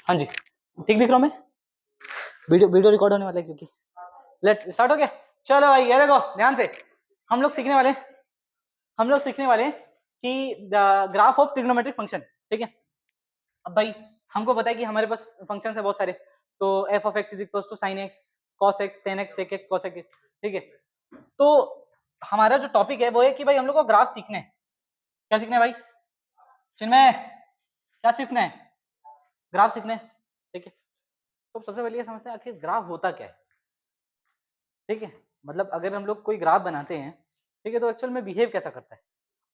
हाँ जी, ठीक दिख रहा हूँ मैं? वीडियो रिकॉर्ड होने वाला है क्योंकि लेट्स स्टार्ट हो गया। चलो भाई ये देखो ध्यान से, हम लोग सीखने वाले हैं कि ग्राफ ऑफ ट्रिग्नोमेट्रिक फंक्शन। ठीक है, अब भाई हमको पता है कि हमारे पास फंक्शन है बहुत सारे, तो f of x is equal to sine x cos x tan x sec x cos x. ठीक है, तो हमारा जो टॉपिक है वो है कि भाई हम लोग को ग्राफ सीखना है। क्या सीखना है भाई चिन्मय, क्या सीखना है? ग्राफ सीखना है। ठीक है, तो सबसे पहले ये समझते हैं आखिर ग्राफ होता क्या है। ठीक है, मतलब अगर हम लोग कोई ग्राफ बनाते हैं, ठीक है, तो एक्चुअल में बिहेव कैसा करता है।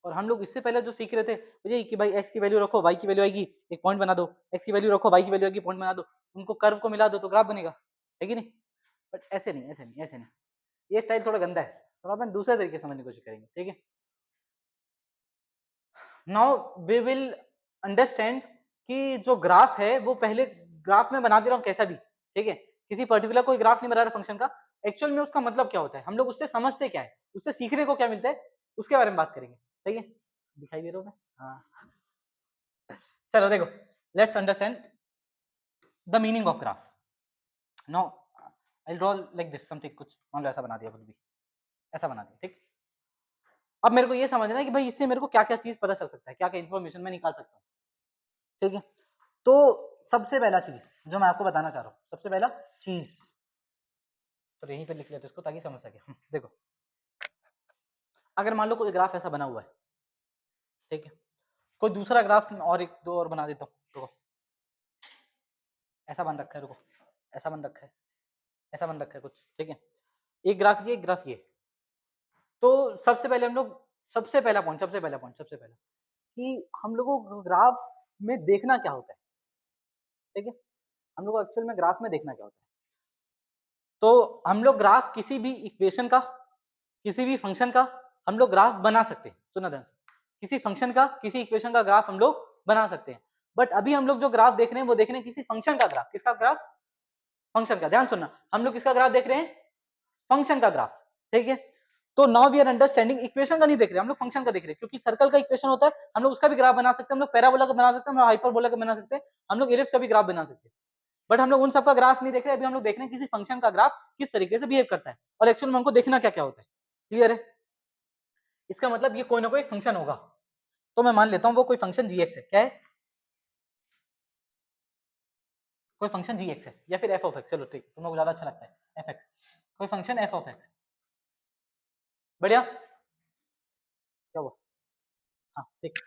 और हम लोग इससे पहले जो सीख रहे थे ये कि भाई एक्स की वैल्यू रखो वाई की वैल्यू आएगी एक पॉइंट बना दो, एक्स की वैल्यू रखो वाई की वैल्यू आएगी पॉइंट बना दो, उनको कर्व को मिला दो तो ग्राफ बनेगा, है कि नहीं? बट ऐसे नहीं, ये स्टाइल थोड़ा गंदा है, तो अपन दूसरे तरीके से समझने की कोशिश करेंगे। ठीक है, नाउ वी विल अंडरस्टैंड कि जो ग्राफ है वो पहले ग्राफ में बना दे रहा हूँ कैसा भी। ठीक है, किसी पर्टिकुलर कोई ग्राफ नहीं बना रहा फंक्शन का, एक्चुअल में उसका मतलब क्या होता है, हम लोग उससे समझते क्या है, उससे सीखने को क्या मिलता है, उसके बारे में बात करेंगे। सही है, दिखाई दे रहा हूँ मैं? हाँ, चलो देखो, let's understand the meaning of graph. Now I draw like this something, कुछ मान लो ऐसा बना दिया, कुछ भी ऐसा बना दिया। ठीक, अब मेरे को ये समझना है कि भाई इससे मेरे को क्या क्या चीज पता चल सकता है, क्या क्या इन्फॉर्मेशन मैं निकाल सकता हूँ। ठीक है, तो सबसे पहला चीज जो मैं आपको बताना चाह रहा हूँ, सबसे पहला चीज तो यहीं पे लिख लेते इसको ताकि समझ सके। देखो, अगर मान लो कोई ग्राफ ऐसा बना हुआ है, ठीक है, कोई दूसरा ग्राफ और एक दो और बना देता हूँ। रुको, ऐसा बन रखा है, रुको ऐसा बन रखा है, ऐसा बन रखा है कुछ। ठीक है, एक ग्राफ ये, एक ग्राफ ये। तो सबसे पहले हम लोग सबसे पहला पॉइंट कि हम लोगों को ग्राफ में देखना क्या होता है। ठीक है, हम लोग को एक्चुअल में ग्राफ में देखना क्या होता है। तो हम लोग ग्राफ किसी भी इक्वेशन का, किसी भी फंक्शन का हम लोग ग्राफ बना सकते हैं। सुना ध्यान से, किसी फंक्शन का, किसी इक्वेशन का ग्राफ हम लोग बना सकते हैं। बट अभी हम लोग जो ग्राफ देख रहे हैं वो देख रहे हैं किसी फंक्शन का ग्राफ। किसका ग्राफ? फंक्शन का। ध्यान सुनना, हम लोग किसका ग्राफ देख रहे हैं? फंक्शन का ग्राफ। ठीक है, तो now we are understanding, equation का नहीं देख रहे हम लोग, फंक्शन का देख रहे हैं। क्योंकि सर्कल का इक्वेशन होता है, हम लोग उसका भी ग्राफ बना सकते हैं, हम लोग पैराबोला का बना सकते हैं, हम लोग हाइपरबोला का बना सकते हैं, हम लोग इलिप्स का भी ग्राफ बना सकते हैं। बट हम लोग उन सबका ग्राफ नहीं देख रहे, अभी हम लोग देख रहे हैं किसी फंक्शन का ग्राफ किस तरीके से बिहेव करता है, और एक्चुअल में हमको देखना क्या क्या होता है। क्लियर है? इसका मतलब ये कोई ना कोई फंक्शन होगा, तो मैं मान लेता हूं वो कोई फंक्शन जी है। क्या है? कोई फंक्शन जी है या फिर एफ ऑफ एक्स। चलो ठीक, तुम लोग को ज्यादा अच्छा लगता है एफ एक्स, कोई फंक्शन एफ ऑफ एक्स। बढ़िया, क्या हुआ? हाँ ठीक,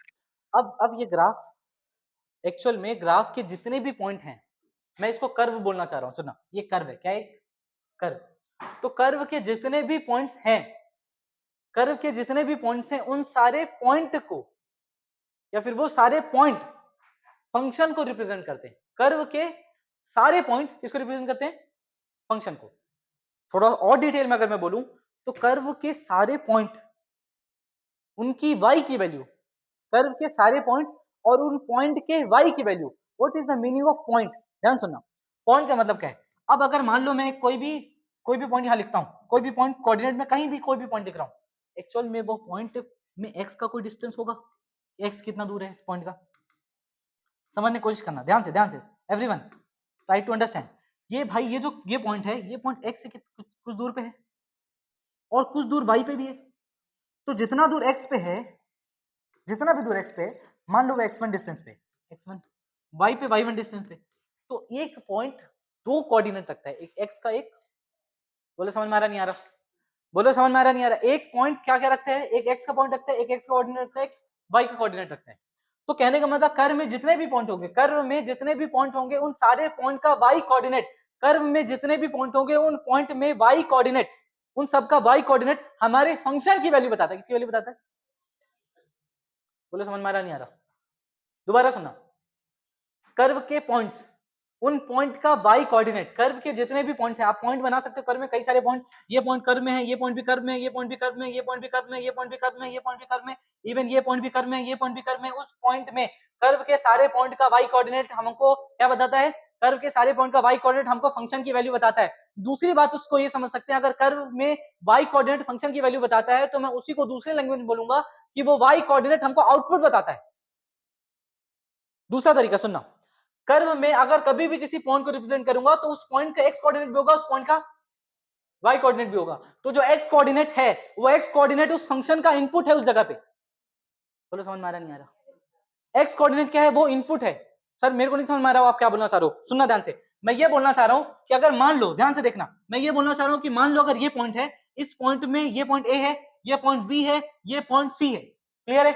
अब ये ग्राफ, एक्चुअल में ग्राफ के जितने भी पॉइंट हैं, मैं इसको कर्व बोलना चाह रहा हूं। सुना, ये कर्व है। क्या है? कर्व। तो कर्व के जितने भी पॉइंट्स हैं, कर्व के जितने भी पॉइंट्स हैं, उन सारे पॉइंट को या फिर वो सारे पॉइंट फंक्शन को रिप्रेजेंट करते हैं। कर्व के सारे पॉइंट किसको रिप्रेजेंट करते हैं? फंक्शन को। थोड़ा और डिटेल में अगर मैं बोलूं तो कर्व के सारे पॉइंट, उनकी y की वैल्यू, कर्व के सारे पॉइंट और उन पॉइंट के y की value. What is the meaning of point? ध्यान सुनना, पॉइंट का मतलब क्या है। अब अगर मान लो मैं कोई भी पॉइंट यहां लिखता हूं, कोई भी पॉइंट कोऑर्डिनेट में कहीं भी कोई भी पॉइंट लिख रहा हूं, एक्चुअल में वो पॉइंट में x का कोई डिस्टेंस होगा, x कितना दूर है इस पॉइंट का, समझने की कोशिश करना। ध्यान से एवरीवन ट्राई टू अंडरस्टैंड। ये भाई ये पॉइंट है, ये पॉइंट x से कुछ दूर पे है और कुछ दूर y पे भी है। तो जितना दूर x पे है, जितना भी दूर x पे, मान लो वो x1 डिस्टेंस पे, x1 y पे y1 डिस्टेंस पे, तो एक पॉइंट दो कोऑर्डिनेट रखता है, एक x का, एक, बोलो समझ में आ रहा नहीं आ रहा? बोलो समझ में आ रहा नहीं आ रहा? एक पॉइंट क्या क्या रखता है, एक x का पॉइंट रखता है, एक x का कोऑर्डिनेट रखता है, एक y का कोऑर्डिनेट रखता है। तो कहने का मतलब कर्व में जितने भी पॉइंट होंगे, कर्व में जितने भी पॉइंट होंगे उन सारे पॉइंट का y कोऑर्डिनेट, कर्व में जितने भी पॉइंट होंगे उन पॉइंट में y कोऑर्डिनेट, उन सबका y कोऑर्डिनेट हमारे फंक्शन की वैल्यू बताता है। किसकी वैल्यू बताता है? बोलो समझ में आ रहा नहीं आ रहा? दोबारा सुना, कर्व के पॉइंट्स, उन पॉइंट का y कोऑर्डिनेट, कर्व के जितने भी पॉइंट्स हैं, आप पॉइंट बना सकते हो कर्व में कई सारे पॉइंट, ये पॉइंट कर्व में है, ये पॉइंट भी कर्व में है, ये पॉइंट भी कर्व में है, ये पॉइंट भी कर्व में है, ये पॉइंट भी कर्व में है, ये पॉइंट भी कर्व में, इवन ये पॉइंट भी कर्व में है, ये पॉइंट भी कर्व में। उस पॉइंट में कर्व के सारे पॉइंट का y कोऑर्डिनेट हमको क्या बताता है? कर्व के सारे पॉइंट का y कोऑर्डिनेट हमको फंक्शन की वैल्यू बताता है। दूसरी बात उसको ये समझ सकते हैं, अगर कर्व में y कोऑर्डिनेट फंक्शन की वैल्यू बताता है तो मैं उसी को दूसरे लैंग्वेज में बोलूंगा कि वो y कोऑर्डिनेट हमको आउटपुट बताता है। दूसरा तरीका सुनना, कर्व में अगर कभी भी किसी पॉइंट को रिप्रेजेंट करूंगा तो उस पॉइंट का एक्स कोऑर्डिनेट भी होगा, उस पॉइंट का वाई कोऑर्डिनेट भी होगा। तो जो एक्स कोऑर्डिनेट है वो एक्स कोऑर्डिनेट उस फंक्शन का इनपुट है उस जगह पे। बोलो समझ में आ रहा नहीं आ रहा? एक्स कोऑर्डिनेट क्या है? वो इनपुट है। सर मेरे को नहीं समझ में आ रहा हो आप क्या बोलना चाह रहे हो, सुनना ध्यान से। मैं ये बोलना चाह रहा हूं कि अगर मान लो, ध्यान से देखना, मैं ये बोलना चाह रहा हूं कि मान लो अगर ये पॉइंट है, इस पॉइंट में ये पॉइंट ए है, ये पॉइंट बी है, ये पॉइंट सी है, क्लियर है?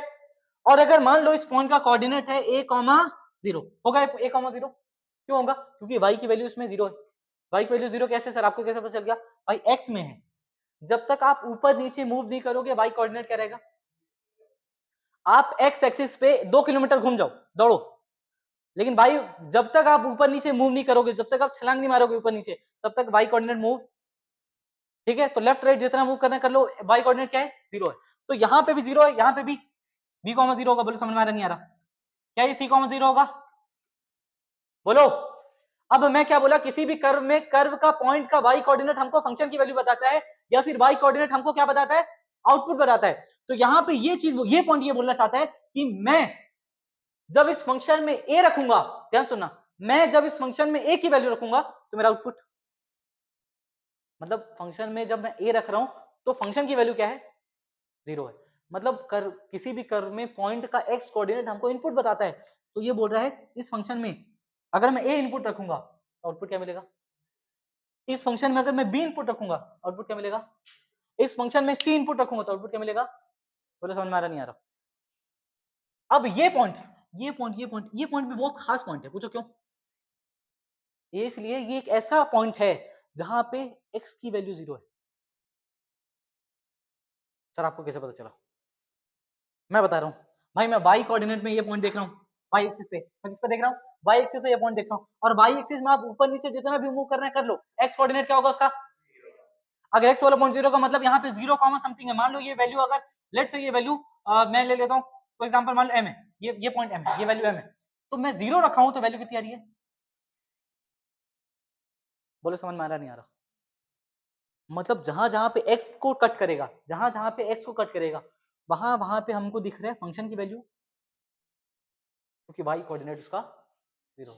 और अगर मान लो इस पॉइंट का कोऑर्डिनेट है a, 0 होगा, a, 0 क्यों होगा? क्योंकि y की वैल्यू इसमें 0 है। y की वैल्यू 0 कैसे सर, आपको कैसे पता चल गया? भाई x में है, जब तक आप ऊपर नीचे मूव नहीं करोगे y कोऑर्डिनेट क्या रहेगा? आप x एक्सिस पे 2 किलोमीटर घूम जाओ, दौड़ो, लेकिन भाई जब तक आप ऊपर नीचे मूव नहीं करोगे, जब तक आप छलांग नहीं मारोगे ऊपर नीचे, तब तक y कोऑर्डिनेट मूव, ठीक है? तो लेफ्ट राइट जितना मूव करना कर लो, y कोऑर्डिनेट क्या है? 0 है। तो यहां पे भी 0 है, यहां पे भी b, 0 होगा। बोलो समझ में आ रहा नहीं आ रहा? क्या ये c, 0 होगा? बोलो। अब मैं क्या बोला, किसी भी कर्व में कर्व का पॉइंट का y कोऑर्डिनेट हमको फंक्शन की वैल्यू बताता है, या फिर y कोऑर्डिनेट हमको क्या बताता है? आउटपुट बताता है। तो यहां पे ये चीज, ये पॉइंट ये बोलना चाहता है कि मैं जब इस फंक्शन में a रखूंगा, ध्यान सुनना, मैं जब इस फंक्शन में a की वैल्यू रखूंगा तो मेरा आउटपुट, मतलब फंक्शन में जब मैं a रख रहा हूं तो फंक्शन की वैल्यू क्या है? 0 है। मतलब कर्व, किसी भी कर्व में पॉइंट का x कोऑर्डिनेट हमको इनपुट बताता है। तो ये बोल रहा है इस फंक्शन में अगर मैं a इनपुट रखूंगा तो आउटपुट क्या मिलेगा? इस फंक्शन में अगर मैं b इनपुट रखूंगा आउटपुट क्या मिलेगा? इस फंक्शन में c इनपुट रखूंगा तो आउटपुट क्या मिलेगा? बोलो समझ में आ रहा नहीं आ रहा? अब ये पॉइंट, ये पॉइंट, ये पॉइंट, ये पॉइंट भी बहुत खास पॉइंट है, पूछो क्यों? ये इसलिए, ये एक ऐसा पॉइंट है जहां पे x की वैल्यू 0 है। सर आपको कैसे पता चला? मैं बता रहा हूं भाई, मैं y कोऑर्डिनेट में ये पॉइंट देख रहा हूं, y एक्सिस पे मैं किस पे देख रहा हूं? y एक्सिस पे ये पॉइंट देख रहा हूं, और y एक्सिस में आप ऊपर नीचे जितना भी मूव करना है कर लो, x कोऑर्डिनेट क्या होगा उसका? अगर x वाला पॉइंट 0 का मतलब यहाँ पे 0 कॉमा समथिंग है। मान लो ये वैल्यू, अगर लेट्स से ये वैल्यू मैं ले लेता हूँ फॉर एग्जांपल, मान लो m है, ये पॉइंट m है, ये वैल्यू m है, तो मैं 0 रखा हूं तो वैल्यू कितनी आ रही है? बोलो समझ में आ रहा नहीं आ रहा? मतलब जहां जहां पे x को कट करेगा, जहां जहां पे x को कट करेगा, वहां वहां पे हमको दिख रहा है फंक्शन की वैल्यू, क्योंकि y कोऑर्डिनेट उसका 0।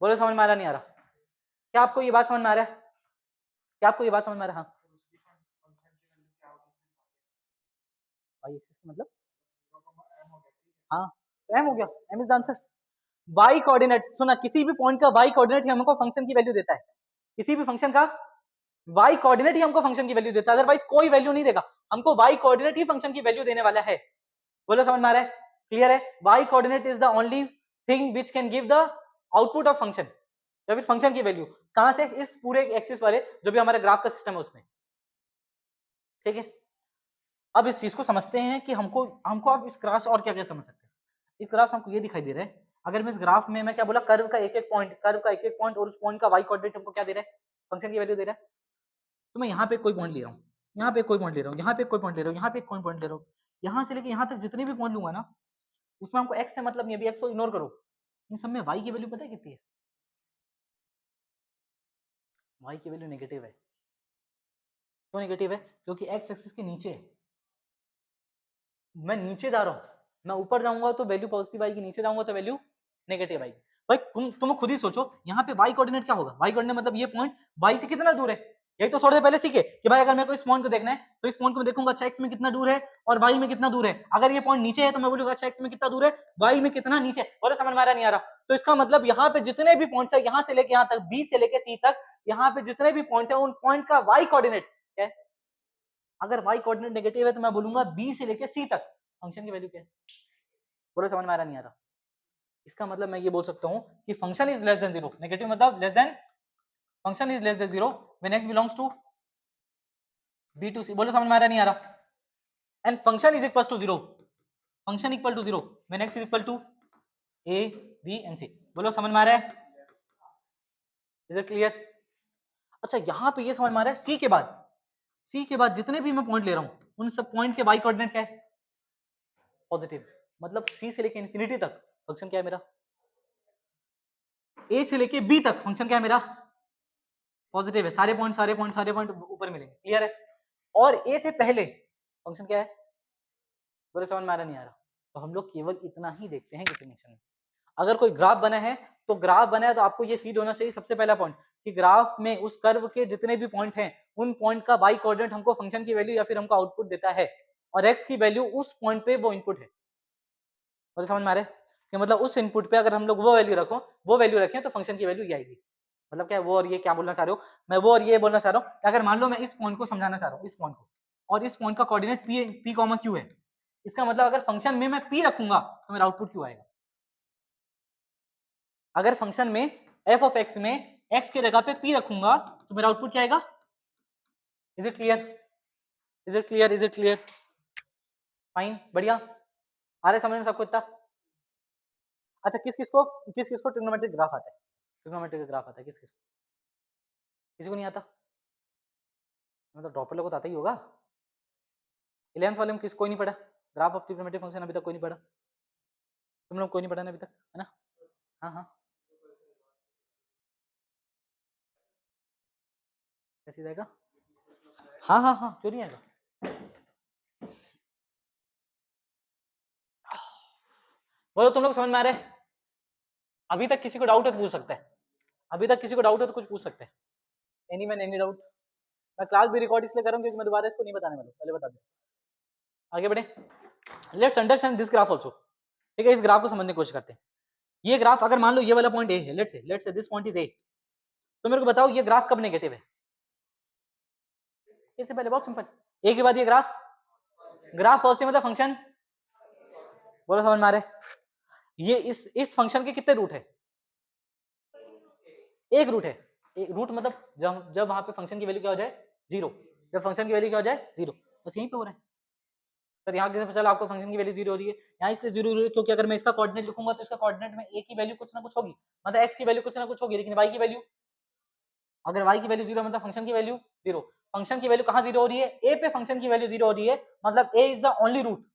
बोलो समझ में आ रहा नहीं आ रहा? क्या आपको ये बात समझ में आ रहा है? क्या आपको ये बात समझ में आ रहा है? हाँ, y एक्सिस मतलब हाँ, तो m हो गया, m is the answer. y coordinate, सुना, किसी भी पॉइंट का y कोऑर्डिनेट ही हमको फंक्शन की वैल्यू देता है। किसी भी फंक्शन का y कोऑर्डिनेट ही हमको फंक्शन की वैल्यू देता है, अदरवाइज कोई वैल्यू नहीं देगा हमको। y कोऑर्डिनेट ही फंक्शन की वैल्यू देने वाला है। बोलो समझ में आ रहा है? क्लियर है? y coordinate is the only thing which can give the output of function, या फिर फंक्शन की वैल्यू कहां से? इस पूरे एक्सिस वाले जो भी हमारे ग्राफ का सिस्टम है उसमें, ठीक है? अब इस चीज को समझते हैं कि हमको हमको अब इस ग्राफ से और क्या क्या समझ सकते हैं। इस ग्राफ से हमको ये दिखाई दे रहा है, अगर मैं इस ग्राफ में, मैं क्या बोला, कर्व का एक एक पॉइंट, कर्व का एक एक पॉइंट और उस पॉइंट का y कोऑर्डिनेट हमको क्या दे रहा है? फंक्शन की वैल्यू दे रहा है। तो मैं यहाँ पे कोई पॉइंट ले रहा हूँ, यहाँ पे कोई पॉइंट ले रहा हूँ, यहाँ पे कोई पॉइंट ले रहा हूँ, यहाँ पे कोई पॉइंट ले रहा हूँ, यहाँ से लेके यहाँ तक जितने भी पॉइंट लूंगा ना, उसमें हमको x से मतलब नहीं है, अभी x को इग्नोर करो, इन सब में y की वैल्यू पता है कितनी है? y की वैल्यू नेगेटिव है। क्यों नेगेटिव है? क्योंकि x एक्सिस के नीचे है, मैं नीचे जा रहा हूँ, मैं ऊपर जाऊंगा तो वैल्यू पॉजिटिव आएगी, नीचे जाऊंगा तो वैल्यू नेगेटिव आएगी। भाई तुम खुद ही सोचो, यहाँ पे y कोऑर्डिनेट क्या होगा? y कोऑर्डिनेट मतलब ये पॉइंट y से कितना दूर है? यही तो थोड़ी देर पहले सीखे कि भाई अगर मेरे को इस पॉइंट को देखना है तो इस पॉइंट को मैं देखूंगा अच्छा x में कितना दूर है और y में कितना दूर है। अगर ये पॉइंट नीचे है तो मैं बोलूंगा अच्छा x में कितना दूर है, y में कितना नीचे। बोले समझ में आ रहा नहीं आ रहा? तो इसका मतलब यहाँ पे जितने भी पॉइंट्स है, यहाँ से लेके यहाँ तक, b से लेके c तक, यहाँ पे जितने भी पॉइंट है उन पॉइंट का y कोऑर्डिनेट क्या है? अगर y कोऑर्डिनेट नेगेटिव है तो मैं बोलूंगा b से लेके c तक फंक्शन की वैल्यू क्या है? बोलो समझ में आ रहा नहीं आ रहा? इसका मतलब मैं ये बोल सकता हूं कि function is less than 0, negative मतलब less than, function is less than 0 when x belongs to b to c। बोलो समझ में आ रहा नहीं आ रहा? And function is equal to 0, function equal to 0 when x is equal to a b and c। बोलो समझ में आ रहा है? Is it clear? अच्छा यहाँ पे ये समझ में आ रहा है, c के बाद जितने भी मैं पॉइंट ले रहा हूं उन सब पॉइंट के y कोऑर्डिनेट क्या है? पॉजिटिव। मतलब c से लेके इंफिनिटी तक फंक्शन क्या है मेरा? a से लेके b तक फंक्शन क्या है मेरा? पॉजिटिव है। सारे पॉइंट ऊपर मिलेंगे, क्लियर है? और a से पहले फंक्शन क्या है? बोले समझ में आ रहा नहीं आ रहा? तो हम लोग केवल इतना ही देखते हैं डिफिनेशन में। अगर कोई ग्राफ बना है तो ग्राफ बना है तो आपको ये फीड होना चाहिए सबसे पहला पॉइंट कि ग्राफ में उस कर्व के जितने भी पॉइंट हैं उन पॉइंट का वाई कोऑर्डिनेट हमको फंक्शन की वैल्यू या फिर हमको आउटपुट देता है और एक्स की वैल्यू उस पॉइंट पे वो इनपुट है। मुझे समझ में आ रहा है कि मतलब उस इनपुट पे अगर हम लोग वो वैल्यू रखें तो फंक्शन की वैल्यू ये आएगी। मतलब क्या वो और ये क्या बोलना चाह रहे हो, मैं वो और ये बोलना चाह रहा हूँ कि अगर मान लो मैं इस पॉइंट को समझाना चाह रहा हूँ, इस पॉइंट को, और इस पॉइंट का कोऑर्डिनेट p कॉमा q है, इसका मतलब अगर फंक्शन में मैं p रखूंगा तो मेरा आउटपुट q आएगा। अगर फंक्शन में f ऑफ x में x के जगह पे p रखूंगा तो मेरा आउटपुट क्या आएगा। Is it clear, is it clear, is it clear, fine, बढ़िया, आ रहा है समझ में सबको इतना। अच्छा किस किस को ट्रिग्नोमेट्रिक ग्राफ आता है, ट्रिग्नोमेट्रिक ग्राफ आता है किस को, किसी को नहीं आता, मतलब ड्रॉपर लोगों को तो आता ही होगा। 11th वाले में किस कोई नहीं पढ़ा ग्राफ ऑफ ट्रिग्नोमेट्रिक फंक्शन, अभी तक कोई नहीं पढ़ा, तुम लोग कोई नहीं पढ़ा ना अभी तक, है ना। हाँ हाँ कैसे जाएगा, हाँ हाँ हाँ क्यों नहीं आएगा। बोलो तुम लोग समझ में आ रहे हैं, अभी तक किसी को डाउट है तो पूछ सकते हैं, अभी तक किसी को डाउट है तो कुछ पूछ सकते हैं, एनी मैन एनी डाउट। मैं क्लास भी रिकॉर्ड इसलिए कर रहा हूँ क्योंकि मैं दोबारा इसको नहीं बताने वाला, पहले बता दूं। आगे बढ़े, let's understand this graph also, ठीक है, इस ग्राफ को समझने की कोशिश करते हैं। ये ग्राफ अगर मान लो ये वाला पॉइंट ए है, let's say this point is a, तो मेरे को बताओ ये ग्राफ कब नेगेटिव है। इससे पहले बहुत सिंपल, ए के बाद ये ग्राफ, ग्राफ पॉजिटिव मतलब फंक्शन, बोलो समझ में आ रहा है। ये इस फंक्शन के कितने रूट है, एक रूट है, एक रूट मतलब जब वहां पे फंक्शन की वैल्यू क्या हो जाए जीरो, जब फंक्शन की वैल्यू क्या हो जाए जीरो, बस यहीं पे हो रहा है। सर यहाँ कैसे पता चला आपको फंक्शन की वैल्यू जीरो हो रही है, यहाँ इसलिए जीरो हो रही है क्योंकि अगर मैं इसका कोऑर्डिनेट लिखूंगा तो इसका कोऑर्डिनेट में ए की वैल्यू कुछ ना कुछ होगी, मतलब एक्स की वैल्यू कुछ ना कुछ होगी, लेकिन वाई की वैल्यू, अगर y की वैल्यू जीरो मतलब फंक्शन की वैल्यू जीरो, फंक्शन की वैल्यू कहाँ जीरो हो रही है, a पे फंक्शन की वैल्यू जीरो हो रही है, मतलब a is the only root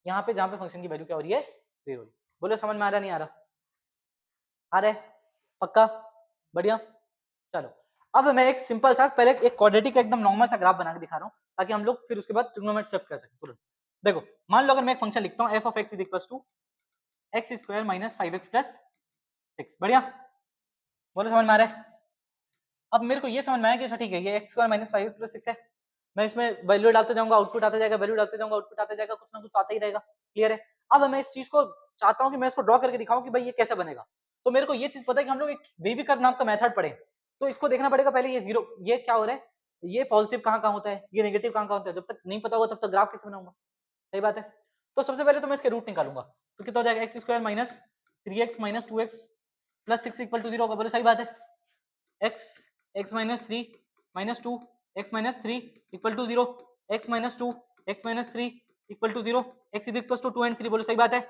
यहाँ पे जहाँ पे फंक्शन की वैल्यू क्या हो रही है जीरो हो रही है। बोलो समझ में आ रहा नहीं आ रहा, आ रहा है पक्का, बढ़िया। चलो अब मैं एक सिंपल सा पहले एक क्वाड्रेटिक एकदम नॉर्मल सा ग्राफ बना के दिखा रहा हूँ ताकि हम लोग फिर उसके बाद ट्रिग्नोमेट्री शिफ्ट कर सकें तुरंत। देखो मान लो अगर मैं एक फंक्शन लिखता हूँ f of x is equal to x square minus 5x plus 6, बढ़िया, बोलो समझ में आ रहा है। अब मेरे को ये समझ में आया कि अच्छा ठीक है ये x square minus 5x plus 6 है, मैं इसमें वैल्यू डालते जाऊंगा आउटपुट आता जाएगा, वैल्यू डालते जाऊंगा आउटपुट आता जाएगा, कुछ ना कुछ आता ही रहेगा, क्लियर है। अब मैं इस चीज को चाहता हूँ कि मैं इसको ड्रॉ करके दिखाऊं कि भाई ये कैसे बनेगा, तो मेरे को ये चीज पता है कि हम लोग एक वेवी कर्व नाम का मेथड पढ़े, तो इसको देखना पड़ेगा पहले ये जीरो, ये क्या हो रहा है, ये पॉजिटिव कहाँ कहाँ होता है, ये नेगेटिव कहाँ कहाँ होता है, जब तक नहीं पता होगा तब तक ग्राफ कैसे बनाऊंगा, सही बात है। तो सबसे पहले तो मैं इसके रूट निकालूंगा, तो कितना हो जाएगा x square minus 3x minus 2x plus 6 equal to zero होगा, बोले सही बात है। x minus 3 minus 2 x minus 3 equal to zero, x minus 2 x minus 3 equal to zero, x is equal to 2 and 3, बोलो सही बात है।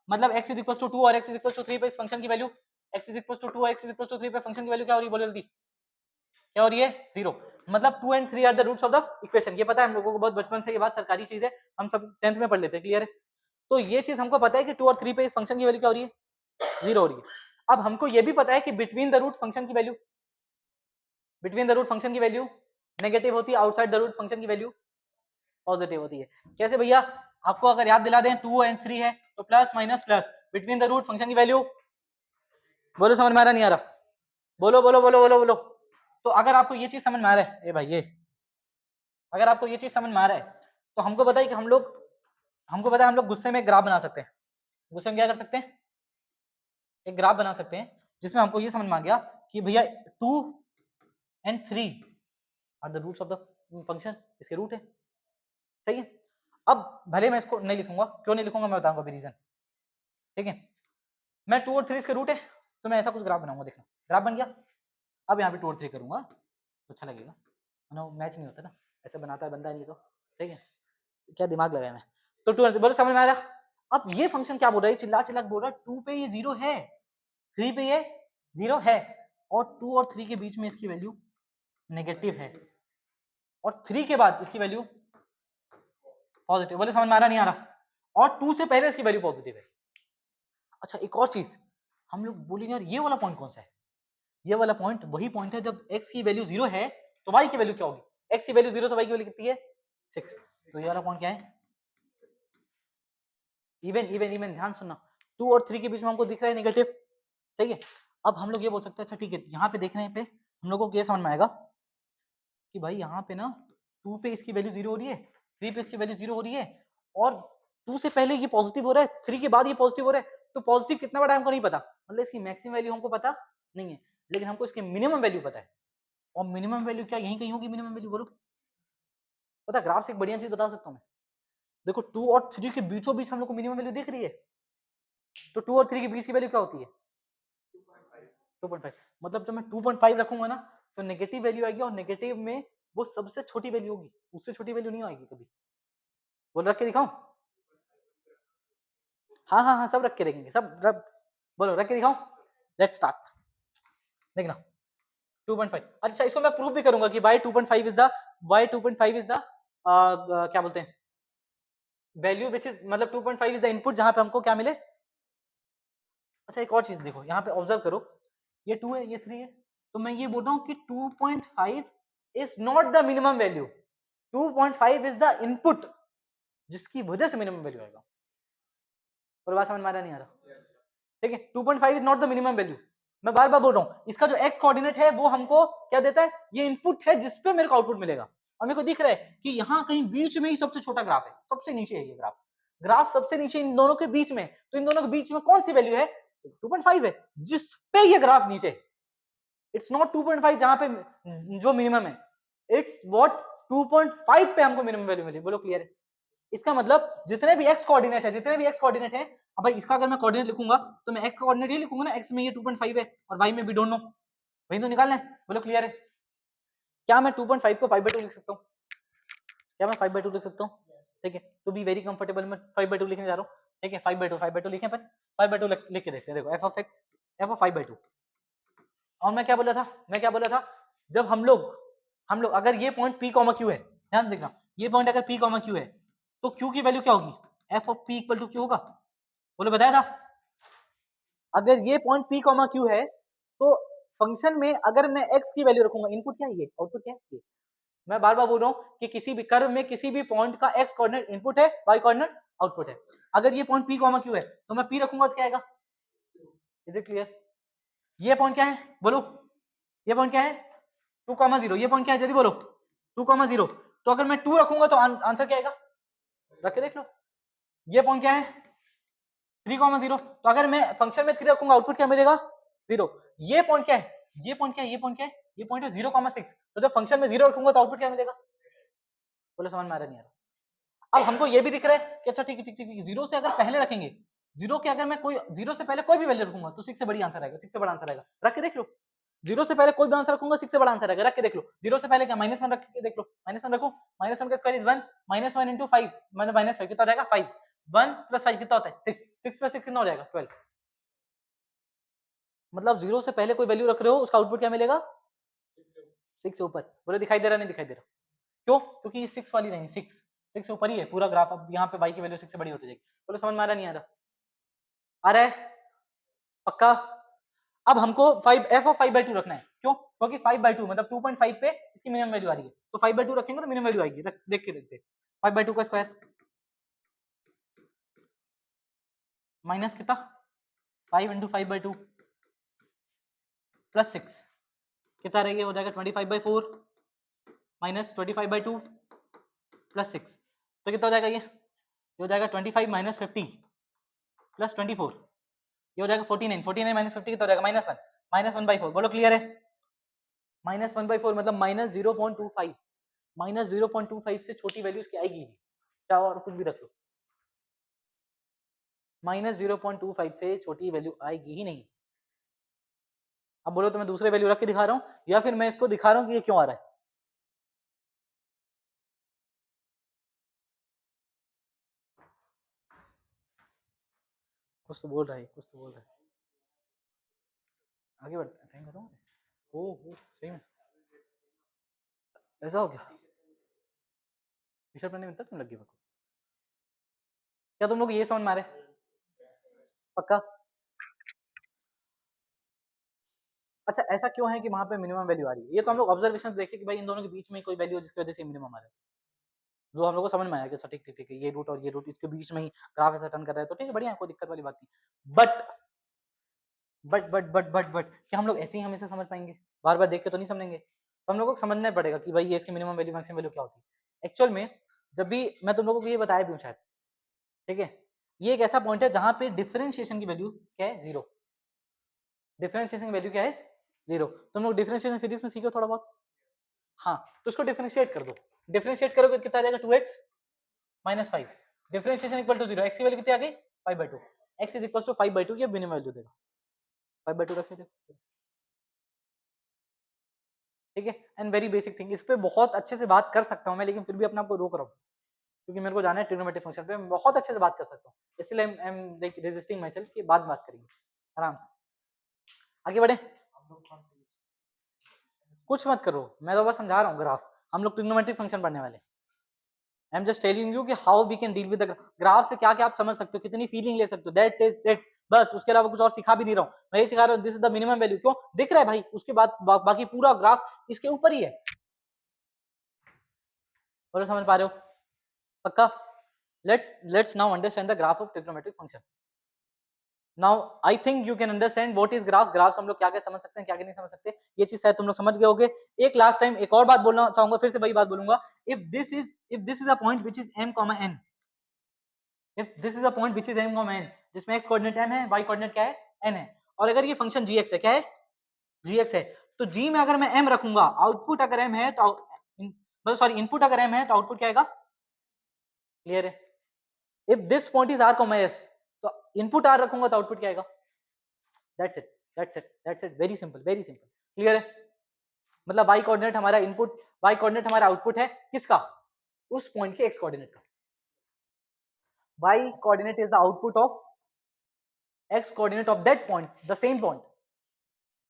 मतलब x इज इक्वल टू 2 और x इज इक्वल टू 3 पे इस फंक्शन की value, x is equal to 2 और x इज इक्वल टू 3 पे फंक्शन की वैल्यू क्या हो रही है, बोलो जल्दी क्या हो रही है, जीरो। मतलब 2 and 3 are the roots of the equation, ये पता है हम लोगों को बहुत बचपन से, ये बात सरकारी चीज है, हम सब 10th में पढ़ लेते हैं, क्लियर है। तो ये चीज हमको पता है कि 2 और 3 पे इस फंक्शन की वैल्यू क्या हो रही है, जीरो हो रही है। अब हमको ये भी पता है कि बिटवीन द रूट फंक्शन की value, between the root function की वैल्यू नेगेटिव होती है, आउटसाइड द रूट फंक्शन की वैल्यू पॉजिटिव होती है। कैसे भैया, आपको अगर याद दिला दें 2 एंड 3 है तो plus minus plus, between the root function की वैल्यू, बोलो समझ में आ रहा नहीं आ रहा, बोलो बोलो बोलो बोलो बोलो। तो अगर आपको ये चीज समझ में आ रहा है, ए भाई ये अगर आपको ये चीज समझ में आ रहा है तो हमको पता है कि हमको पता है हम लोग गुस्से में एक ग्राफ बना सकते हैं, गुस्से में क्या कर सकते हैं, एक ग्राफ बना सकते हैं जिसमें हमको ये समझ में आ गया कि भैया 2 and 3 are the roots of the function, इसके रूट है, सही है। अब भले मैं इसको नहीं लिखूंगा, क्यों नहीं लिखूंगा मैं बताऊंगा अभी रीजन, ठीक है। मैं 2 और 3 इसके रूट है तो मैं ऐसा कुछ ग्राफ बनाऊंगा, देखना ग्राफ बन गया। अब यहाँ पे 2 और 3 करूंगा तो अच्छा लगेगा ना, मैच नहीं होता ना, ऐसे बनाता है बंदा नहीं तो, ठीक है, क्या दिमाग लगाया मैं। तो 2 बोलो समझ में आ रहा। अब ये फंक्शन क्या बोल रहा है, चिल्ला चिल्ला बोल रहा है 2 पे ये जीरो है, 3 पे ये जीरो है, और 2 और 3 के बीच में इसकी वैल्यू नेगेटिव है, और 3 के बाद इसकी वैल्यू पॉजिटिव, बोले समझ में आ रहा नहीं आ रहा, और 2 से पहले इसकी वैल्यू पॉजिटिव है। अच्छा एक और चीज, हम लोग बोलेंगे यार ये वाला पॉइंट कौन सा है, ये वाला पॉइंट वही पॉइंट है जब x की वैल्यू जीरो है तो y की वैल्यू क्या होगी, x की वैल्यू जीरो तो y की वैल्यू कितनी है 6, तो ये वाला पॉइंट क्या है, इवन इवन इवन, ध्यान सुनना, 2 और 3 के बीच में हमको दिख रहा है नेगेटिव, सही है। अब हम लोग ये बोल सकते हैं अच्छा ठीक है, यहाँ पे देखने पे हम लोगों को ये समझ में आएगा कि भाई यहाँ पे ना 2 पे इसकी वैल्यू 0 हो रही है, 3 पे इसकी वैल्यू 0 हो रही है, और 2 से पहले ये पॉजिटिव हो रहा है, 3 के बाद ये पॉजिटिव हो रहा है, तो पॉजिटिव कितना बड़ा है हमको नहीं पता, मतलब इसकी मैक्सिमम वैल्यू हमको पता नहीं है, लेकिन हमको इसकी मिनिमम वैल्यू पता है। और मिनिमम वैल्यू क्या यहीं कहीं होगी मिनिमम वैल्यू, बोलो। पता ग्राफ से एक बढ़िया चीज बता सकता हूँ मैं, देखो 2 और 3 के बीचों बीच हम लोग को मिनिमम वैल्यू दिख रही है, तो 2 और 3 के बीच की वैल्यू क्या होती है 2.5। मतलब जब मैं 2.5 रखूंगा ना तो नेगेटिव वैल्यू आएगी, और नेगेटिव में वो सबसे छोटी वैल्यू होगी, उससे छोटी वैल्यू नहीं आएगी कभी। बोल रख के दिखाऊं? हाँ हाँ हाँ सब रख के देखेंगे, सब रख, बोलो रख के दिखाऊं? Let's start. देखना 2.5, अच्छा इसको मैं प्रूव भी करूंगा कि y 2.5 इज द क्या बोलते हैं वैल्यू विच इज, मतलब 2.5 इज द इनपुट जहां पे हमको क्या मिले। अच्छा एक और चीज देखो, यहाँ पे ऑब्जर्व करो, ये 2 है ये 3 है, तो मैं ये बोल रहा हूँ कि 2.5 is not the minimum value, 2.5 is the input जिसकी वजह से मिनिमम वैल्यू आएगा। और बात समझ में आ रहा नहीं आ रहा? ठीक है, 2.5 is not the minimum value, मैं बार बार बोल रहा हूँ, इसका जो x कोऑर्डिनेट है वो हमको क्या देता है, ये इनपुट है जिसपे मेरे को आउटपुट मिलेगा, और मेरे को दिख रहा है कि यहाँ कहीं बीच में ही सबसे छोटा ग्राफ है, सबसे नीचे है ये ग्राफ, ग्राफ सबसे नीचे इन दोनों के बीच में, तो इन दोनों के बीच में कौन सी वैल्यू है 2.5 है, जिस पे ये ग्राफ नीचे, इट्स नॉट 2.5 जहां पे जो मिनिमम है, इट्स व्हाट 2.5 पे हमको मिनिमम वैल्यू मिली। बोलो क्लियर है? इसका मतलब जितने भी x कोऑर्डिनेट है, जितने भी x कोऑर्डिनेट है, अब भाई इसका अगर मैं कोऑर्डिनेट लिखूंगा तो मैं x का कोऑर्डिनेट ये लिखूंगा ना, x में ये 2.5 है और y में भी डोंट नो, वही तो निकालना है। बोलो क्लियर है? क्या मैं 2.5 को 5/2 लिख सकता हूँ? क्या मैं 5/2 लिख सकता हूँ? ठीक है, टू बी वेरी कंफर्टेबल मैं 5/2 लिखने जा रहा हूँ। ठीक है, 5/2 लिखें, पर 5/2 लिख के देखते हैं। देखो f of x f of 5/2, और मैं क्या बोला था, जब हम लोग अगर ये पॉइंट p कॉमा q है, ध्यान देखना, ये पॉइंट अगर p कॉमा q है तो q की वैल्यू क्या होगी, f of p equal to q होगा। बोले बताया था, अगर ये पॉइंट p कॉमा q है तो फंक्शन में अगर मैं x की वैल्यू रखूंगा, इनपुट क्या है ये, आउटपुट क्या है ये, मैं बार बार बोल रहा हूँ कि किसी भी कर्व में किसी भी पॉइंट का x कोऑर्डिनेट इनपुट है, y कोऑर्डिनेट आउटपुट है। अगर ये पॉइंट p कॉमा q है तो मैं p रखूंगा तो क्या आएगा, इज इट क्लियर? ये पॉइंट क्या है बोलो, ये पॉइंट क्या है 2,0, ये पॉइंट क्या है जल्दी बोलो 2,0, तो अगर मैं 2 रखूंगा तो आंसर क्या आएगा, रख के देख लो। ये पॉइंट क्या है 3,0, तो अगर मैं फंक्शन में 3 रखूंगा आउटपुट क्या मिलेगा 0। ये पॉइंट क्या है, ये पॉइंट क्या है, ये पॉइंट क्या है, ये पॉइंट है 0,6, तो जब फंक्शन में 0 रखूंगा तो आउटपुट क्या मिलेगा। बोलो समझ में आ रहा नहीं आ रहा? अब हमको ये भी दिख रहा है कि अच्छा ठीक है ठीक ठीक, जीरो से अगर पहले रखेंगे, जीरो के अगर मैं कोई जीरो से पहले कोई भी वैल्यू रखूंगा तो 6 से बड़ी आंसर आएगा, 6 से बड़ा आंसर आएगा, रख के देख लो। जीरो से पहले कोई भी आंसर रखूंगा 6 से बड़ा आंसर आएगा, रख के देख लो। जीरो से पहले क्या -1 रख के देख लो, -1 रखो, -1 का स्क्वायर इज 1, -1 इंटू 5 मतलब -5 कितना हो जाएगा 5, 1 प्लस 5 कितना होता है 6, 6 प्लस 6 कितना हो जाएगा 12। मतलब जीरो से पहले कोई वैल्यू रख रहे हो उसका आउटपुट क्या मिलेगा 6 से ऊपर। बोले दिखाई दे रहा नहीं दिखाई दे रहा, क्यों? क्योंकि ये 6 वाली नहीं, 6 से ऊपर ही है पूरा ग्राफ, अब यहाँ पे y की वैल्यू 6 से बड़ी होती जाएगी। बोले समझ में आ रहा नहीं आ रहा? आ रहा है पक्का? अब हमको 5 f ऑफ 5/2 रखना है, क्यों? क्योंकि 5/2 मतलब 2.5 पे इसकी मिनिमम वैल्यू आ रही है, तो 5/2 रखेंगे तो मिनिमम वैल्यू आएगी, देख के देखते हैं। 5/2 का स्क्वायर माइनस कितना 5 इंटू 5/2 प्लस 6 कितना रहेगा, हो जाएगा 25/4 माइनस 25/2 प्लस 6, तो कितना हो जाएगा, ये हो जाएगा 25 माइनस 50 प्लस 24, ये हो जाएगा 49, 49 माइनस 50 कितना हो जाएगा -1, -1/4। बोलो क्लियर है? -1/4 मतलब -0.25, -0.25 से छोटी वैल्यू इसकी आएगी नहीं, चाहे और कुछ भी रख लो, -0.25 से छोटी वैल्यू आएगी ही नहीं। अब बोलो तो मैं दूसरे वैल्यू रख के दिखा रहा हूँ या फिर मैं इसको दिखा रहा हूँ कि ये क्यों आ रहा है। कुछ तो बोल रहा है, कुछ तो बोल रहा है, आगे बढ़ टाइम खत्म हो हो सही में ऐसा हो गया, टी शर्ट पहनने में इतना क्यों लग गया मेरे को? क्या तुम लोग ये समझ मारे पक्का? अच्छा ऐसा क्यों है कि वहां पे मिनिमम वैल्यू आ रही है, ये तो हम लोग ऑब्जर्वेशन देखे कि भाई इन दोनों के बीच में कोई वैल्यू है जिसकी वजह से मिनिमम आ रहा है, जो हम लोग को समझ में आया कि अच्छा ठीक ठीक ठीक है, ये रूट और ये रूट इसके बीच में ही ग्राफ ऐसा टर्न कर रहा है, तो ठीक है बढ़िया है, कोई दिक्कत वाली बात नहीं। बट बट क्या हम लोग ऐसे ही हमेशा समझ पाएंगे? बार बार देख के तो नहीं समझेंगे, तो हम लोगों को समझना पड़ेगा कि भाई ये इसकी मिनिमम वैल्यू मैक्सिमम वैल्यू क्या होती है। एक्चुअल में जब भी मैं तुम लोगों को ये बताया भी हूँ शायद, ठीक है, ये एक ऐसा पॉइंट है जहां पे डिफरेंशिएशन की वैल्यू क्या है? जीरो। डिफरेंशिएशन की वैल्यू क्या है? जीरो। तुम लोग डिफरेंशिएशन फिजिक्स में सीखो थोड़ा बहुत, हाँ, तो उसको डिफरेंशिएट कर दो। डिफरेंशिएट करोगे तो कितना आ जाएगा? 2x minus 5। Differentiation equal to 0, x की वैल्यू कितनी आ गई? 5/2। x इज इक्वल टू 5/2, ये मिनिमम वैल्यू देगा। 5/2 रखे थे, ठीक है। एंड वेरी बेसिक थिंग, इस पे बहुत अच्छे से बात कर सकता हूं मैं, लेकिन फिर भी अपने आप को रोक रहा हूं क्योंकि मेरे को जाना है ट्रिग्नोमेट्रिक फंक्शन पे। मैं बहुत अच्छे से बात कर सकता हूं, इसलिए I am like resisting my self कि बाद बात करेंगे आराम से। आगे बढ़े, कुछ मत करो, मैं तो बस समझा रहा हूँ ग्राफ। हम लोग ट्रिग्नोमेट्रिक फंक्शन पढ़ने वाले। I am just telling you कि how we can deal with the graph. से क्या क्या आप समझ सकते हो, कितनी फीलिंग ले सकते हो, दैट इज इट। बस उसके अलावा कुछ और सिखा भी नहीं रहा हूँ मैं, ये सिखा रहा हूँ this is the minimum value. क्यों दिख रहा है भाई? उसके बाद बाकी पूरा ग्राफ इसके ऊपर ही है। बोलो समझ पा रहे हो? पक्का? let's now understand the graph of trigonometric function. Now I think you can understand what is graph. Graph हम लोग क्या क्या समझ सकते हैं, क्या क्या नहीं समझ सकते, ये चीज शायद तुम लोग समझ गए होगे। एक लास्ट टाइम एक और बात बोलना चाहूंगा, फिर से वही बात बोलूंगा। if this is a point which is m, n, if this is a point which is m, n, जिसमें x कोऑर्डिनेट m है, y कोऑर्डिनेट क्या है? n है, और अगर ये फंक्शन gx है, क्या है? gx है, तो g में अगर मैं m रखूंगा, आउटपुट अगर m है तो सॉरी इनपुट अगर m है तो आउटपुट क्या आएगा? क्लियर है? If this point is r, s, तो इनपुट r रखूंगा तो आउटपुट क्या आएगा? That's it, that's it, that's it, very simple, very simple. Clear है? मतलब y कोऑर्डिनेट हमारा इनपुट, y कोऑर्डिनेट हमारा आउटपुट है किसका? उस पॉइंट के x कोऑर्डिनेट का। y coordinate is the output of x coordinate of that point, the same point.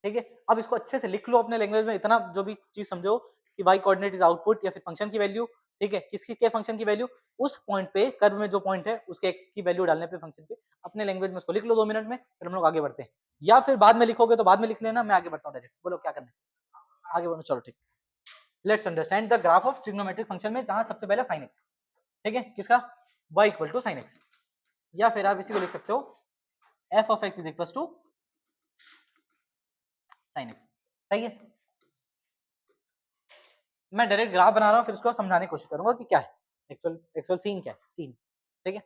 ठीक है, अब इसको अच्छे से लिख लो अपने लैंग्वेज में, इतना जो भी चीज समझो कि y कोऑर्डिनेट इज आउटपुट या फिर फंक्शन की वैल्यू। ठीक है, किसकी क्या फंक्शन की वैल्यू? उस पॉइंट पे कर्व में जो पॉइंट है उसके x की वैल्यू डालने पे फंक्शन पे। अपने लैंग्वेज में उसको लिख लो 2 मिनट में, फिर हम लोग आगे बढ़ते हैं। या फिर बाद में लिखोगे तो बाद में लिख लेना, मैं आगे बढ़ता हूँ डायरेक्ट। बोलो क्या करना है, आगे बढ़ो, चलो ठीक। Let's understand the graph of trigonometric function में, जहां सबसे पहले sin x, ठीक है, किसका? y equal to sin x, या फिर आप इसी को लिख सकते हो f of x is equal to sin x। सही है? मैं डायरेक्ट ग्राफ बना रहा हूँ, फिर उसको समझाने की कोशिश करूंगा कि क्या है एक्चुअल एक्चुअल सीन, क्या है सीन। ठीक है,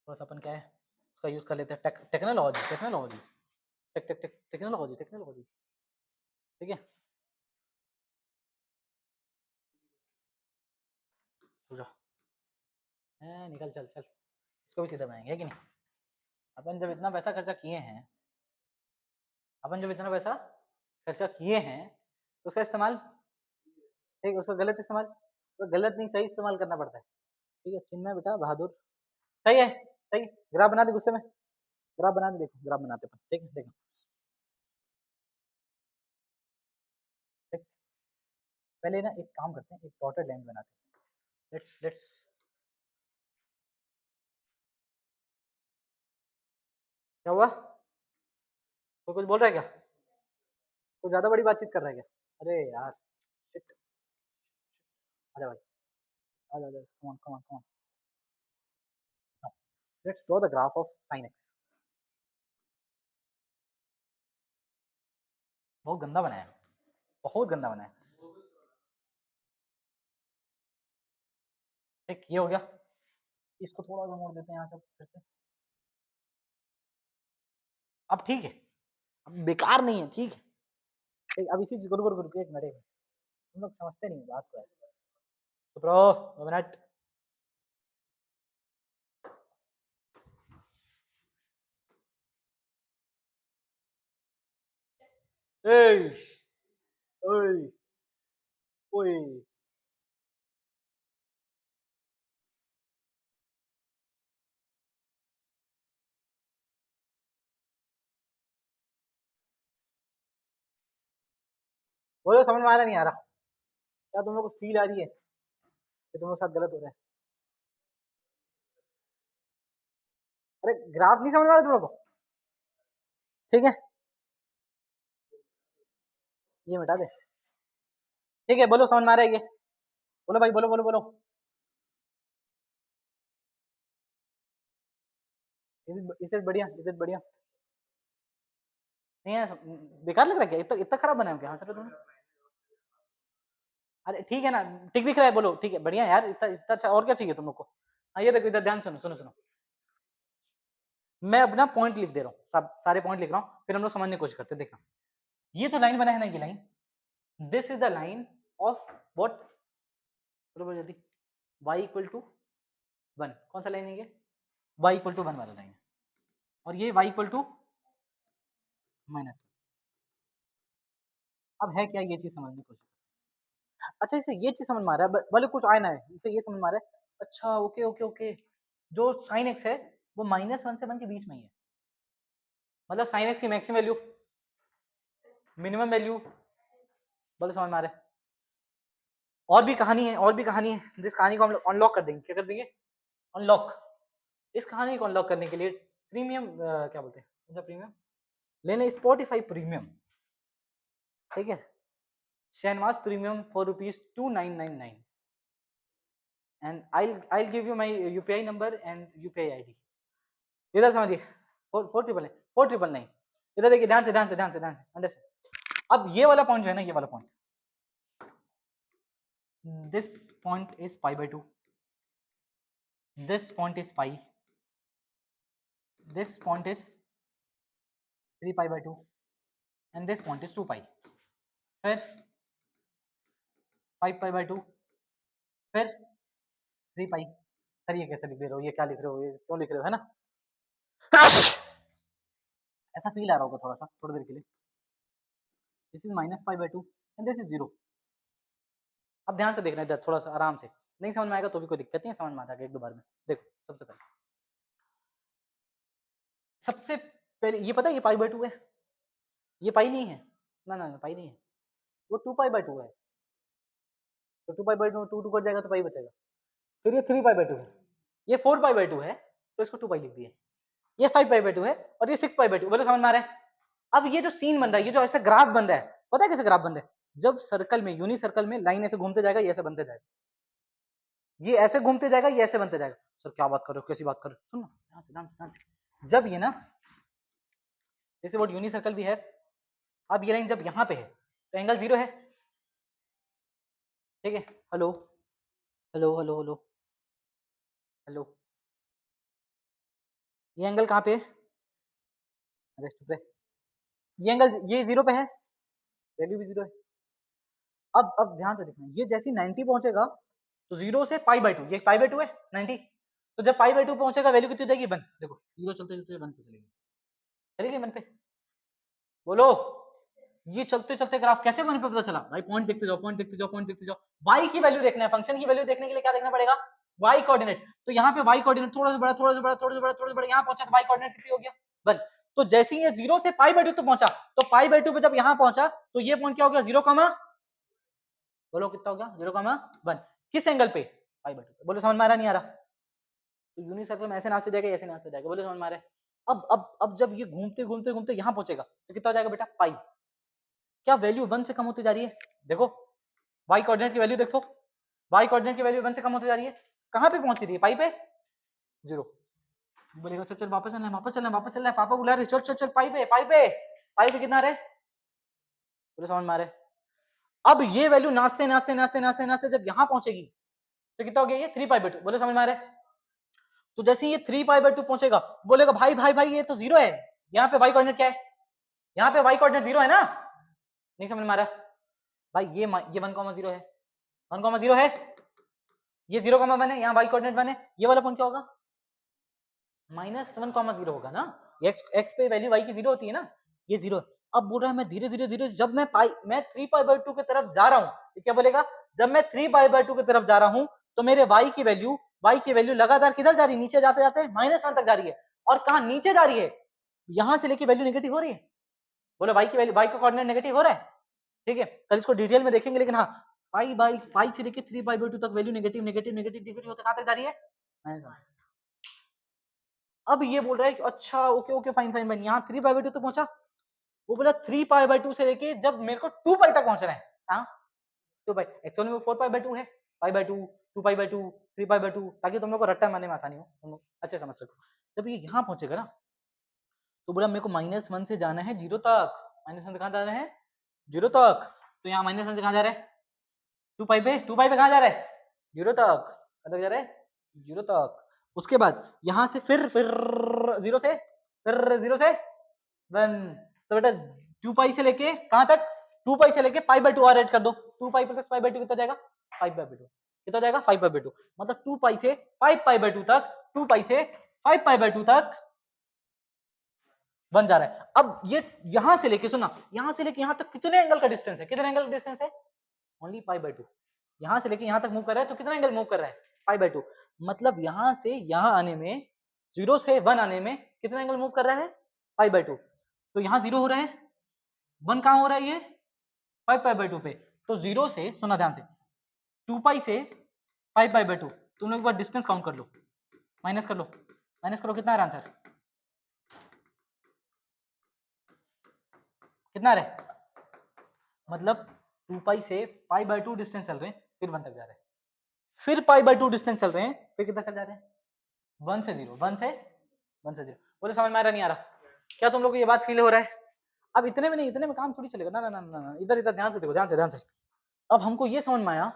थोड़ा सा अपन क्या है उसका यूज कर लेते हैं, टेक्नोलॉजी टेक्नोलॉजी टेक्नोलॉजी टेक्नोलॉजी। ठीक है, निकल, चल चल, इसको भी सीधा बनाएंगे कि नहीं? अपन जब इतना पैसा खर्चा किए हैं, अपन जब इतना पैसा खर्चा किए हैं तो उसका इस्तेमाल, ठीक, उसका गलत इस्तेमाल, तो गलत नहीं सही इस्तेमाल करना पड़ता है। ठीक है, चिन्मय बेटा बहादुर, सही है, सही। ग्राफ बना दे गुस्से में, ग्राफ बना दे, देखो ग्राफ बनाते अपन, ठीक है, देखो ठीक। पहले ना एक काम करते हैं, एक डॉटेड लाइन बनाते हैं। लेट्स क्या हुआ? तो कुछ बोल रहा है क्या? कुछ ज्यादा बड़ी बातचीत कर रहा है क्या? अरे यार, शिट, आजा भाई, आजा आजा, come on come on come on. Let's draw the graph of sin x। बहुत गंदा बनाया है, बहुत गंदा बनाया है। ठीक, ये हो गया। इसको थोड़ा सा मोड़ देते हैं यहाँ से फिर से। अब ठीक है, अब बेकार नहीं है, ठीक है। ठीक, अब इसी चीज को, रुको रुको रुको, एक मिनट, एक मिनट। तुम लोग समझते नहीं बात को है। चुप रहो 2 मिनट। ए, ओए, ओए, बोलो समझ में आ रहा नहीं आ रहा? क्या तुम लोग को फील आ रही है कि तुम लोग साथ गलत हो रहा है? अरे ग्राफ नहीं समझ में आ रहा तुम लोग को? ठीक है, ये मिटा दे। ठीक है, बोलो समझ में आ रहा है ये? बोलो भाई, बोलो बोलो बोलो। इसे बढ़िया, इसे बढ़िया नहीं है, बेकार लग रहा है क्या? इतना इतना खराब बनाया क्या? हाँ सर तुमने, अरे ठीक है ना, ठीक दिख रहा है, बोलो ठीक है, बढ़िया यार, इतना इतना अच्छा, और क्या चाहिए तुम लोग को? हाँ ये देखो, इधर ध्यान सुनो सुनो सुनो, मैं अपना पॉइंट लिख दे रहा हूँ, सब सारे पॉइंट लिख रहा हूँ, फिर हम लोग समझने की कोशिश करते हैं। देखना, ये जो लाइन बना है ना, ये line, this is the line of what, बोलो जल्दी, y इक्वल टू 1, कौन सा लाइन है ये? y इक्वल टू 1 वाला लाइन है, और ये y इक्वल टू माइनस। अब है क्या, ये चीज समझने की कोशिश, अच्छा इसे ये चीज समझ में आ रहा है, भले कुछ आए ना है, इसे ये समझ में आ रहा है, अच्छा ओके ओके ओके, जो साइन एक्स है वो -1 से 1 के बीच में ही है, मतलब साइन एक्स की मैक्सिमम वैल्यू, मिनिमम वैल्यू, बोलो समझ में आ रहा है? और भी कहानी है, और भी कहानी है, जिस कहानी को हम लोग अनलॉक कर देंगे, क्या कर देंगे? अनलॉक। इस कहानी को अनलॉक करने के लिए प्रीमियम, क्या बोलते हैं, मतलब प्रीमियम लेने, स्पॉटिफाई प्रीमियम, ठीक है, Shahnawaz premium for ₹2999, and I'll give you my UPI number and UPI ID। इधर समझिए, 499, इधर देखिए, ध्यान से ध्यान से ध्यान से ध्यान से, अंडरस्टैंड। अब ये वाला पॉइंट जो है ना, ये वाला point, this point is π/2, this point is pi, this point is 3π/2, and this point is 2π, फिर 5π/2, फिर 3π। सर ये कैसे लिख दे रहे हो, ये क्या लिख रहे हो, ये क्यों लिख रहे हो, है ना? ऐसा फील आ रहा होगा थोड़ा सा, थोड़ी देर के लिए, this is -π/2 and this is 0। अब ध्यान से देखना, इधर थोड़ा सा आराम से, नहीं समझ में आएगा तो भी कोई दिक्कत नहीं है, समझ में आ जाएगा एक दो बार में। देखो सबसे पहले ये पता है, ये π/2 है, ये पाई नहीं है, ना ना पाई नहीं है, वो 2π/2 है, तो 2π/2 2 कट जाएगा तो पाई बचेगा, फिर ये 3π/2 है, ये 4π/2 है, तो इसको 2π लिख दिए, ये 5π/2 है, और ये 6π/2, बोलो समझ में आ रहा है? अब ये जो सीन बन रहा है, ये जो ऐसा ग्राफ बन रहा है, पता है कैसे ग्राफ बन रहा है? जब सर्कल में, यूनि सर्कल में लाइन ऐसे घूमते जाएगा, ये ऐसे बनते जाएगा, ये ऐसे घूमते जाएगा, ये ऐसे बनते जाएगा। सर क्या बात कर रहे हो, कैसी बात कर रहे हो, सुनो ध्यान से ध्यान से ध्यान से, जब ये ना, जैसे वो यूनि सर्कल भी है, अब ये लाइन जब यहाँ पे है तो एंगल 0 है, ठीक है, hello hello hello hello hello, ये एंगल कहाँ पे है? अरे चुप रहे, ये एंगल, ये 0 पे है, वैल्यू भी 0 है। अब ध्यान से देखना, ये जैसे 90 पहुंचेगा तो 0 से π/2, ये π/2 है 90, तो जब π/2 पहुंचेगा वैल्यू कितनी हो जाएगी? 1। देखो 0 चलते चलते 1 पे चलेगी, चलेगी 1 पे, बोलो। ये चलते चलते ग्राफ कैसे 1 पे पता चला? भाई पॉइंट देखते जाओ, पॉइंट देखते जाओ, पॉइंट देखते जाओ, y की वैल्यू देखना है, फंक्शन की वैल्यू देखने के लिए क्या देखना पड़ेगा? y coordinate. तो यहाँ पे y कोऑर्डिनेट थोड़ा सा बड़ा, थोड़ा सा बड़ा, थोड़ा सा बड़ा, थोड़ा सा बड़ा, यहाँ पहुंचा तो y कोऑर्डिनेट कितनी हो गया? 1। तो जैसे ही ये 0 से π/2 तो पहुंचा, तो π/2 पे जब यहाँ पहुंचा तो ये पॉइंट क्या हो गया? 0, बोलो कितना हो गया? 0,1। किस एंगल पे? π/2। बोलो समझ में आ रहा नहीं आ रहा? तो यूनिट सर्कल में ऐसे नाचते जाएगा, ऐसे नाचते जाएगा, बोलो समझ में आ रहा है? अब जब ये घूमते घूमते घूमते यहाँ पहुंचेगा तो कितना हो जाएगा बेटा? पाई। क्या वैल्यू 1 से कम होती जा रही है? देखो y कोऑर्डिनेट की वैल्यू देखो, y कोऑर्डिनेट की वैल्यू 1 से कम होती जा रही है, कहाँ पे पहुंच रही है? पाई पे 0। बोलेगा चल चल वापस चलना है, वापस चलना है, वापस चलना है, पापा बुला रहे, चल चल चल, पाई पे, पाई पे, पाई पे कितना रहे? बोलो समझ में आ रहा है? अब ये वैल्यू नाचते नाचते नाचते नाचते नाचते जब यहाँ पहुंचेगी तो कितना हो गया? ये 3π/2। बोलो समझ में आ रहा है? तो जैसे ये 3π/2 पहुंचेगा, बोलेगा भाई भाई भाई ये तो 0 है, यहाँ पे y कोऑर्डिनेट क्या है? यहाँ पे y कोऑर्डिनेट 0 है ना? नहीं समझ में आ रहा भाई? ये 1,0 है, 1,0 है, ये 0,1 है, यहाँ y कोऑर्डिनेट 1 है, ये वाला पॉइंट क्या होगा? -1,0 होगा ना, x पे वैल्यू y की 0 होती है ना, ये 0। अब बोल रहा है मैं धीरे धीरे धीरे, जब मैं 3π/2 की तरफ जा रहा हूँ, तो क्या बोलेगा? जब मैं 3π/2 की तरफ जा रहा हूँ तो मेरे y की वैल्यू लगातार किधर जा रही है? नीचे जाते जाते -1 तक जा रही है। और कहा नीचे जा रही है? यहां से लेके वैल्यू नेगेटिव हो रही है। बोलो y की वैल्यू, y का कोऑर्डिनेट नेगेटिव हो रहा है, ठीक है, कल इसको डिटेल में देखेंगे, लेकिन हाँ पाई से लेके 3π/2 तक value negative negative negative negative होते कहां तक जा रही है? अब ये बोल रहा है कि अच्छा okay okay fine fine fine, यहाँ 3π/2 तक पहुंचा, वो बोला 3π/2 से लेके जब मेरे को 2π तक पहुंचना है, हाँ 2π, एक्चुअली में 4π/2 है, π/2 2π/2 3π/2, ताकि तुम लोग को रट्टा मारने में आसानी हो, तुम लोग अच्छे समझ सको। जब ये यहाँ पहुंचेगा ना तो बोला मेरे को -1 से जाना है 0 तक। -1 से कहाँ जाना है? 0 तक। तो यहाँ -1 से कहाँ जा रहा है? 2 पाई पे कहाँ जा रहा है? 0 तक। कहाँ तक जा रहा है? 0 तक। उसके बाद यहाँ से फिर 0 से 1। तो बेटा 2 पाई से लेके कहाँ तक? 2 पाई से लेके π/2 और ऐड कर दो। 2 पाई प्लस π/2 कितना जाएगा? 5/2। कितना जाएगा? 5/2। मतलब 2 पाई से 5π/2 तक, 2 पाई से 5π/2 तक बन जा रहा है। अब ये यहां से लेके सुना, यहां से लेके यहां तक कितने एंगल का डिस्टेंस है? कितने एंगल का डिस्टेंस है? ओनली π/2। यहां से लेके यहां तक मूव कर रहा है तो कितना एंगल मूव कर रहा है? π/2। मतलब यहां से यहां आने में 0 से 1 आने में कितना एंगल मूव कर रहा है? π/2। तो यहां 0 हो रहा है, 1 कहां हो रहा है? ये 5π/2 पे। तो 0 से सुना ध्यान से 2 पाई से 5π/2 तुम लोग एक बार डिस्टेंस काउंट कर लो, माइनस कर लो, माइनस करो, कितना आ रहा आंसर? कितना आ रहा है? मतलब 2 पाई से π/2 डिस्टेंस चल रहे हैं, फिर 1 तक जा रहे हैं, फिर π/2 डिस्टेंस चल रहे हैं, फिर कितना चल जा रहे हैं? 1 से 0, 1 से 0। बोले समझ में आ रहा नहीं आ रहा? क्या तुम लोग को ये बात फील हो रहा है? अब इतने में नहीं, इतने में काम थोड़ी चलेगा ना ना ना ना ना, इधर इधर ध्यान से देखो, ध्यान से। अब हमको ये समझ में आया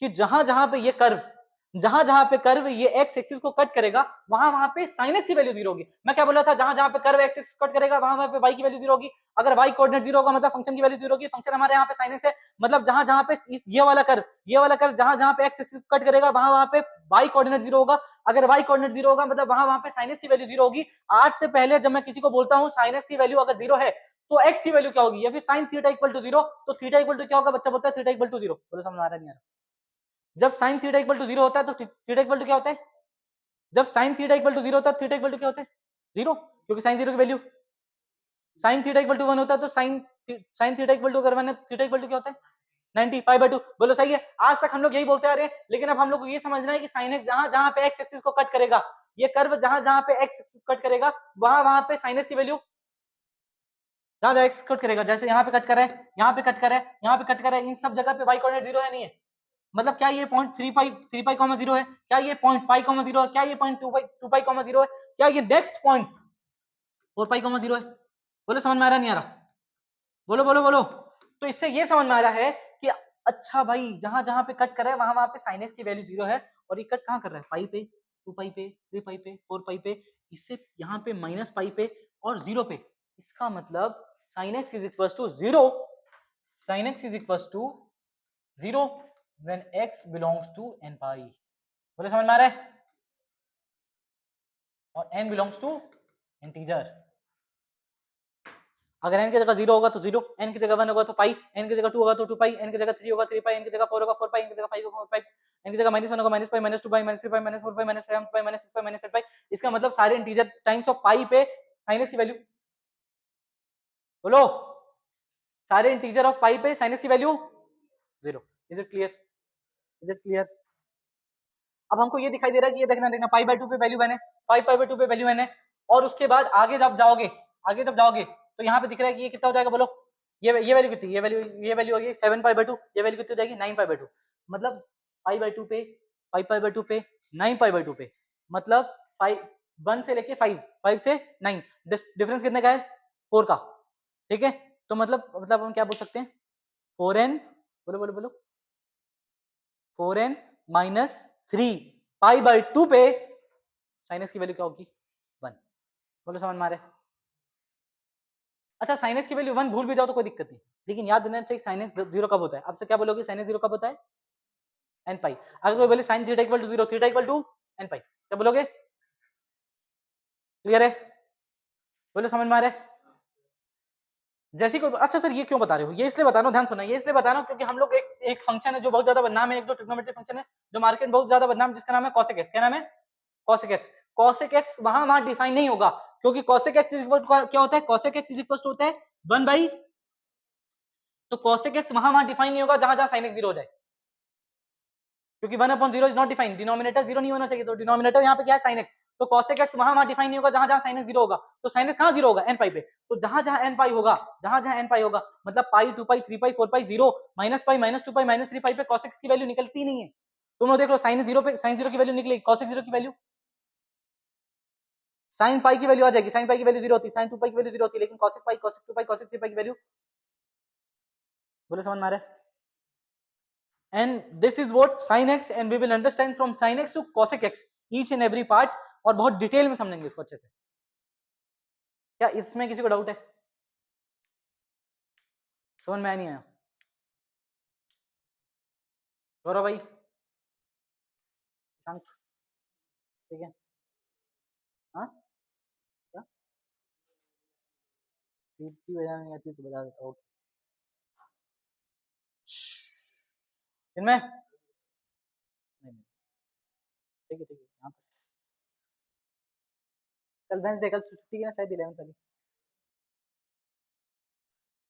कि जहां जहां पे ये कर्व, जहां जहां पे कर्व ये एक्स एक्सिस को कट करेगा वहां वहां पे sin x की वैल्यू 0 होगी। मैं क्या बोल रहा था? जहां जहां पे कर्व एक्स एक्सिस कट करेगा वहां वहां पे y की वैल्यू 0 होगी। अगर y कोऑर्डिनेट 0 होगा मतलब फंक्शन की वैल्यू 0 होगी। फंक्शन हमारे यहाँ पे sin x है, मतलब जहां जहां पे ये वाला कर्व जहां जहां पे एक्स एक्सिस कट करेगा वहां वहां पे y कोऑर्डिनेट 0 होगा। अगर y कोऑर्डिनेट 0 होगा मतलब वहां वहां पे sin x की वैल्यू 0 होगी। आज से पहले जब मैं किसी को बोलता हूँ sin x की वैल्यू अगर 0 है तो x की वैल्यू क्या होगी? या फिर sin थीटा इक्वल टू 0, तो थीटा इक्वल टू क्या होगा? बच्चा बोलता है थीटा इक्वल टू 0। बोलो समझ आ रहा नहीं आ रहा? जब sin थीटा इक्वल टू 0 होता है तो थीटा इक्वल टू क्या होता है? जब sin थीटा इक्वल टू 0 होता है थीटा इक्वल टू क्या होता है? 0, क्योंकि sin 0 की value, sin theta equal to 1 होता है तो sin थीटा इक्वल टू अगर 1 है थीटा इक्वल टू क्या होता है? 90 π/2। बोलो सही है। आज तक हम लोग यही बोलते आ रहे हैं, लेकिन अब हम लोग को ये समझना है कि sin x जहां जहां पे x एक्सिस को कट करेगा, ये कर्व जहां जहां पे x एक्सिस कट करेगा वहां वहां पे sin x की वैल्यू, जहां जहां x कट करेगा, जैसे यहाँ पे कट कर रहा है, यहाँ पे कट कर रहा है, यहाँ पे कट कर रहा है, इन सब जगह पे y कोऑर्डिनेट 0 है नहीं है? मतलब क्या ये पॉइंट 3π 0 है? क्या ये पॉइंट π 0 है? क्या ये पॉइंट 2π 0 है? क्या ये नेक्स्ट पॉइंट 4π 0 है? बोलो समझ में आ रहा नहीं आ रहा? बोलो बोलो बोलो। तो इससे ये समझ में आ रहा है कि अच्छा भाई जहां जहां पे कट कर रहा है वहां वहां पे sin x की वैल्यू 0 है, और ये कट कहां कर रहा है? पाई पे, 2 पाई पे, 3 पाई पे, 4 पाई पे, इससे यहाँ पे -पाई पे और 0 पे। इसका मतलब sin x is equal to 0, sin x is equal to 0 when x belongs to n pi। बोले समझ में आ रहा है? और n belongs to integer। अगर n की जगह 0 होगा तो 0, n की जगह 1 होगा तो पाई, n की जगह 2 होगा तो 2 पाई, n की जगह 3 होगा 3 पाई, n की जगह 4 होगा 4 पाई, n की जगह 5 होगा 5, n की जगह -1 होगा -पाई, -2 पाई, -3 पाई, -4 पाई, -7 पाई, -6 पाई, -8 पाई। इसका मतलब सारे इंटीजर टाइम्स ऑफ पाई पे sin x की वैल्यू, बोलो सारे इंटीजर ऑफ पाई पे sin x की value 0। Is it clear? Is it clear? अब हमको ये दिखाई दे रहा है कि ये देखना π/2 पे वैल्यू बने, 5π/2 पे वैल्यू बने, और उसके बाद आगे जब जाओगे तो यहाँ पे दिख रहा है कि ये कितना हो जाएगा? बोलो ये वैल्यू कितनी? ये वैल्यू होगी 7π/2। ये वैल्यू कितनी हो जाएगी? 9π/2। मतलब π/2 पे 5π/2 पे 9π/2 पे, मतलब 1 से लेके 5 से 9, डिफरेंस कितने का है? 4 का। ठीक है, तो मतलब हम क्या बोल सकते हैं? 4n, बोलो बोलो बोलो, 4n -3 π/2 पे sin x की वैल्यू क्या होगी? 1। बोलो समझ में आ रहा है? अच्छा sin x की वैल्यू 1 भूल भी जाओ तो कोई दिक्कत नहीं, लेकिन याद देना चाहिए sin x 0 कब होता है? आपसे क्या बोलोगे sin x 0 कब होता है? n पाई। अगर कोई बोले sin theta equal to 0, theta equal to n pi, क्या बोलोगे? क्लियर है? बोलो समझ में आ रहा है? जैसे कोई अच्छा सर ये क्यों बता रहे हो? ये इसलिए बता रहा हूँ, ध्यान सुना, ये इसलिए बता रहा हूँ क्योंकि हम लोग एक फंक्शन है जो बहुत ज्यादा बदनाम है, एक जो ट्रिग्नोमेट्रिक फंक्शन है जो मार्केट में बहुत ज्यादा बदनाम, जिसका नाम है cosec x। क्या नाम है? cosec x। cosec x वहां डिफाइन नहीं होगा, क्योंकि cosec x क्या होता है? cosec x इज इक्वल होता है 1 बाई, तो cosec x वहां डिफाइन नहीं होगा जहां जहां sin x 0 हो जाए, क्योंकि 1/0 इज नॉट डिफाइंड, डिनोमिनेटर 0 नहीं होना चाहिए, तो डिनोमिनेटर यहाँ पे क्या है? sin x। तो cosec x वहां डिफाइन नहीं होगा जहां जहां sin x 0 होगा। तो sin x कहां 0 होगा? n पाई पे। तो जहां जहां n पाई होगा, मतलब पाई, 2 पाई, 3 पाई, 4 पाई, 0, -पाई, -2 पाई, -3 पाई पे cosec x की वैल्यू निकलती नहीं है। तुम लोग देख लो sin 0 पे sin 0 की वैल्यू निकलेगी, cosec 0 की वैल्यू साइन पाई की वैल्यू आ जाएगी, साइन पाई की वैल्यू 0 होती, साइन 2 पाई की वैल्यू 0 होती, लेकिन cosec पाई, cosec 2 पाई, cosec 3 पाई की वैल्यू, बोले समझ में आ रहा है? And this is what sin x, and we will understand from sin x to cosec x each and every part, और बहुत डिटेल में समझेंगे इसको अच्छे से। क्या इसमें किसी को डाउट है? समझ में आया नहीं आया? गौरव भाई, शांत, ठीक है? हाँ क्या सीटी बजाना नहीं आती तो बजा देता, ओके। इनमें नहीं, ठीक है ठीक है, यहाँ पर कल वेंसडे, कल छुट्टी है ना शायद 11 वाली,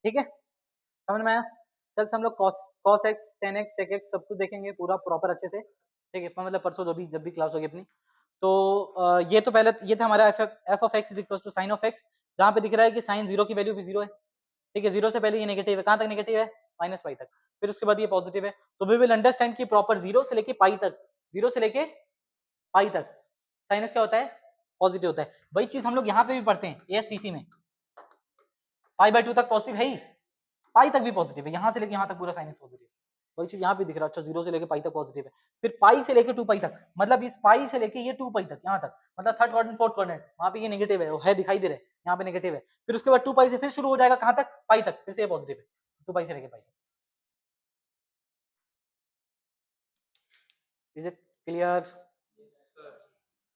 ठीक है? समझ में आया? कल से हम लोग cos x, tan x, sec x सब कुछ देखेंगे पूरा प्रॉपर अच्छे से, ठीक है? मतलब परसों जो भी जब भी क्लास होगी अपनी, तो ये तो पहले ये था हमारा f of x equals to sin of x, जहाँ पे दिख रहा है कि sin 0 की वैल्यू भी 0 है, ठीक है? 0 से पहले ये नेगेटिव है, कहाँ तक नेगेटिव है? माइनस पाई तक, फिर उसके बाद ये पॉजिटिव है, तो वी विल अंडरस्टैंड कि प्रॉपर 0 से लेके पाई तक, 0 से लेके पाई तक साइनस क्या होता है? पॉजिटिव होता है। वही चीज हम लोग यहाँ पे भी पढ़ते हैं एएसटीसी में, पाई बाय 2 तक पॉजिटिव है ही, पाई तक भी पॉजिटिव है, यहाँ से लेके यहाँ तक पूरा साइनस पॉजिटिव है। वही चीज यहाँ पे दिख रहा है, अच्छा 0 से लेके पाई तक पॉजिटिव है, फिर पाई से लेके 2 पाई तक, मतलब इस पाई से लेके ये 2 पाई तक, यहाँ तक, मतलब थर्ड क्वाड्रेंट फोर्थ क्वाड्रेंट, वहाँ पे ये नेगेटिव है, वो है दिखाई दे रहा है, यहाँ पे नेगेटिव है, फिर उसके बाद 2 पाई से फिर शुरू हो जाएगा कहाँ तक? पाई तक, फिर से ये पॉजिटिव है, 2 पाई से लेके पाई तक। Is it clear?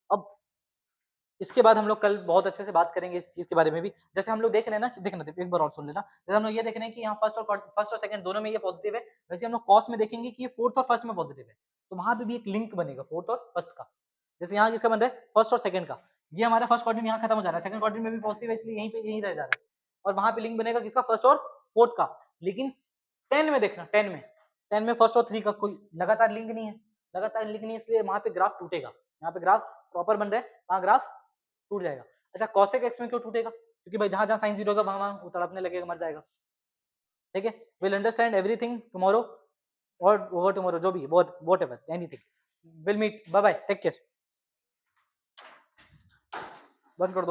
अब इसके बाद हम लोग कल बहुत अच्छे से बात करेंगे इस चीज के बारे में भी, जैसे हम लोग देख रहे हैं ना, देखना एक बार और सुन लेना, जैसे हम लोग ये देख रहे हैं कि यहाँ फर्स्ट और सेकंड दोनों में ये पॉजिटिव है, वैसे हम लोग कॉस में देखेंगे कि ये फोर्थ और फर्स्ट में पॉजिटिव है, तो वहां पे भी एक लिंक बनेगा फोर्थ और फर्स्ट का, जैसे यहाँ किसका बन रहा है? फर्स्ट और सेकंड का, ये हमारा फर्स्ट क्वाड्रेंट यहाँ खत्म हो जा रहा है, सेकंड क्वाड्रेंट में भी पॉजिटिव है, इसलिए यहीं पे यहीं रह जा रहा है, और वहां पे लिंक बनेगा किसका? फर्स्ट और फोर्थ का, लेकिन 10 में देखना, 10 में फर्स्ट और 3 का कोई लगातार लिंक नहीं है, लगातार लिंक नहीं है, इसलिए वहां पे ग्राफ टूटेगा, यहाँ पे ग्राफ प्रॉपर बन रहा है, वहां ग्राफ टूट जाएगा। अच्छा cosec x में क्यों टूटेगा? क्योंकि भाई जहां जहां साइन 0 होगा वहां वहां वो तड़पने लगेगा, मर जाएगा, ठीक है? विल अंडरस्टैंड एवरीथिंग टुमारो और ओवर टुमारो, जो भी whatever anything, will meet, bye bye, take care, बंद कर दो।